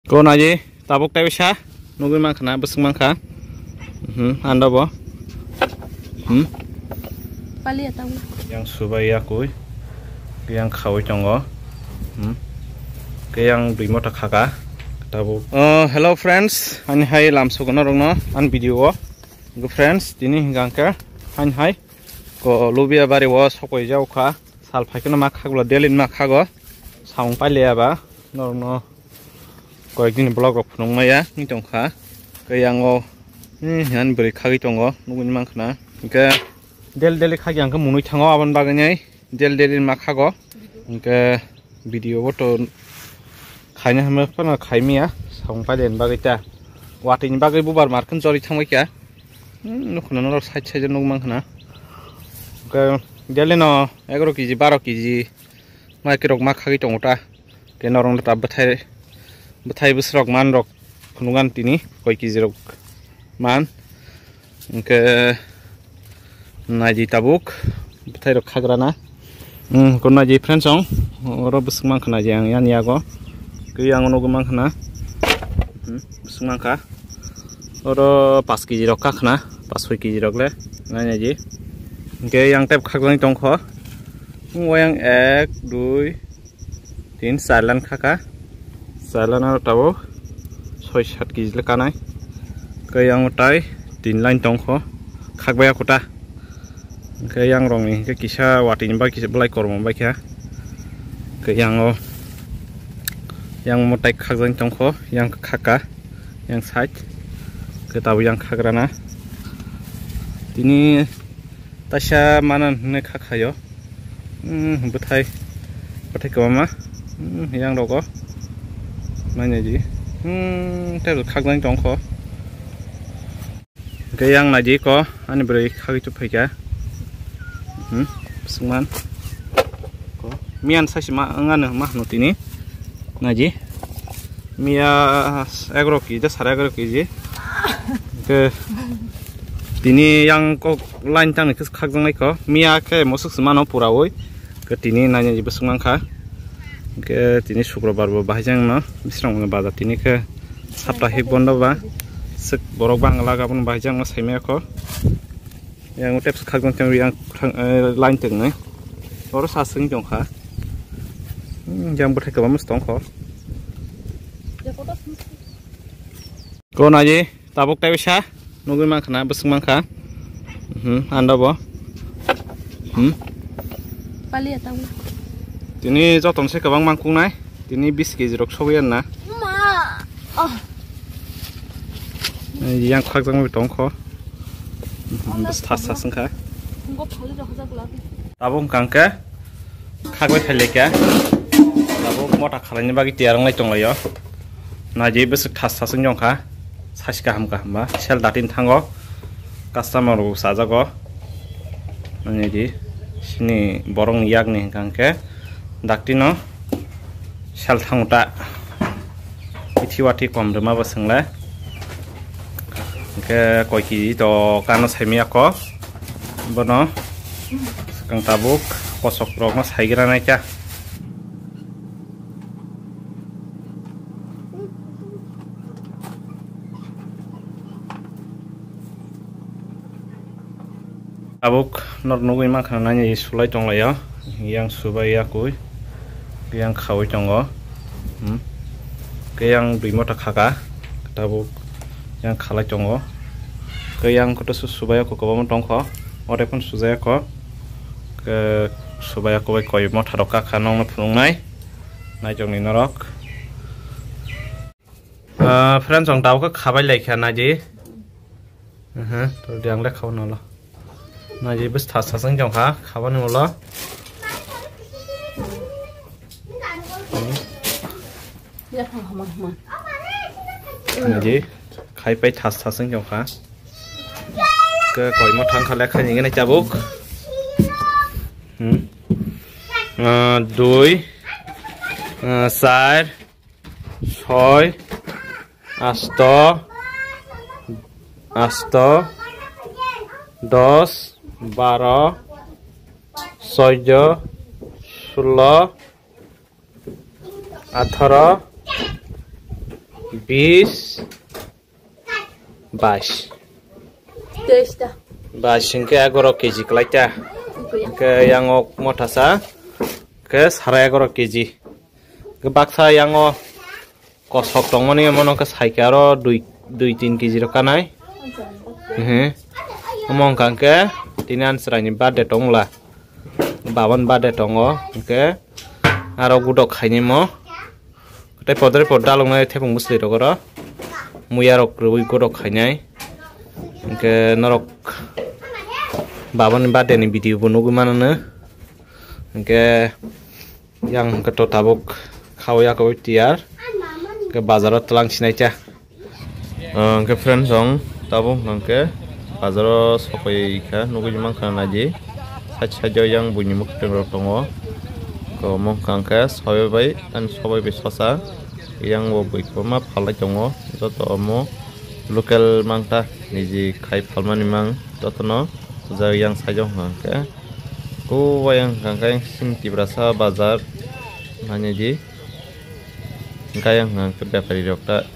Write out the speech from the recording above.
Kau naji tabuk tay bisa nungguin makan besok makan anda boh Pali ya tahu yang subaya kui yang kau conggo yang beri motor kakak tabuk hello friends ani hai lam sukono rongno an video go friends dini hingangke ani hai ko lubia bari wo sokoi jau kha sal phaikno ma khaglo delin ma khago saung palia ba norno কয়েকদিন ব্লগ ফুনংমায়া নি টংখা কয়াঙ্গো হান বরি খাগি টंगो नुगुनि मांखना इनके देल देल खागि आंखो मुनुइ थाङो आबान बागैनाय देल देल मा खागो इनके भिडियो बतो खायनो हम फना खायमिया साउं पालेन बागैता वाटिनि बागै बुबार मारखन जरि थांबाय क्या नुखना न साइड साइड नुग मांखना के देलेनो 11 केजि 12 केजि माइकेरक मा खागि टंगोटा के नरंग ताबथाय Betai besrok man rok kunungan tini koi kizi rok man ke naji tabuk betai rok khagrana kon naji friends ong oro besuk man khana jang yan yago ke yang ono go man khana besuk man kha oro 5 kg rok khana 5 kg rok le naji ke yang tep khagrani tongkho yang 1 2 3 4 lan khaka Salana tabo 6-7 kg lekanai ke yang utai 3 line tongkho khagbaya kota ke yang rongni ke kisa watin ba kisa belai kormo ba kya ke yang mutai khagjang tongkho yang khaka yang side ke tabu yang khagrana tini tasha manan ne khakhayo betai kama yang rogo nanya ji tel khagjang tongkho ke yang naji ko ani beri khagi tu phaika sungman ko mian sasi ma angana ma notini naji mia 11 kg 11 kg ke tini yang ko line tang ke khagjang nai ko mia ke mosuk semano purawoi ke tini nanya ji besungman kha ke tini शुक्रबार bo bahajang no misrang bazar tini ke saptahik bondo ba sek borok bangla gabon bahajang no saime ko yang utep khagjang tang yang line teng nai oro sasung jongkha yang bothai ka mus tong ko ko naji tabuk tai bisa nungguin makan besung mangkha anda bo Pali ya tahu Tini joton se kabang mangkung nai tini 20 kg rok sobian na yang khagjang bi tongkho thasa sangkha tabung kangke khagbai thaileka tabuk mota khalani bagi tiarang lai tonglayo naji besuk thasa sing jongkha saska hamka hamba sel datin thango customer ro sajago naji sini borong yak ni kangke Daktino sel thangta ithiwati komrema basangla ke koiki to kano saimia ko bono kang tabuk kosok rok no saigira nai kya tabuk nor nugui ma khana nai sulai tonglayo yang subaya kui yang kau conggo ke yang beri motor kakak tabuk yang khalai conggo ke yang koto subaya ko kobam tongkho ore pun sujaya ko ke subaya ko koi motor kakak nong phungnai nai jongni norok friends jong taw ko khabai laikha naji to diang le khaw nolo naji bes thasa sang jongkha khabani molo Naji khai pai thas thasang jongkha ke koi mo thang khala khai ngene chabuk 2 4 6 8 10 12 16 16 18 20 22 Desta. 22 hingke 11 kg kelaita ke yang motasa ke 11 kg ke baksa yang kosok tongmoni mono ke saike aro 2-3 kg rokanai mong kangke tinan serani bade tongla bawan bade tongo ke aro gudok khaini mo te podre podalong nai thepung musli rogoro muyarok rui gudok khainai ke norok baban bade ni video bunugu manana ke yang keto tabuk khawya ko tiar ke bazarot telang sinaicha ke friend song tabuk ngke bazaro sokoi kha nugu jumang khana ji sajo yang bunyi muk tongo ko mong kangke sobai an sobai bisosa yang wo bikoma phala tongo joto mo local mangta niji khai phalmani mang jotono ja yang sajo ngke ko wayang kangke sing tibrasa bazar mane ji kayang ngke bapari rokta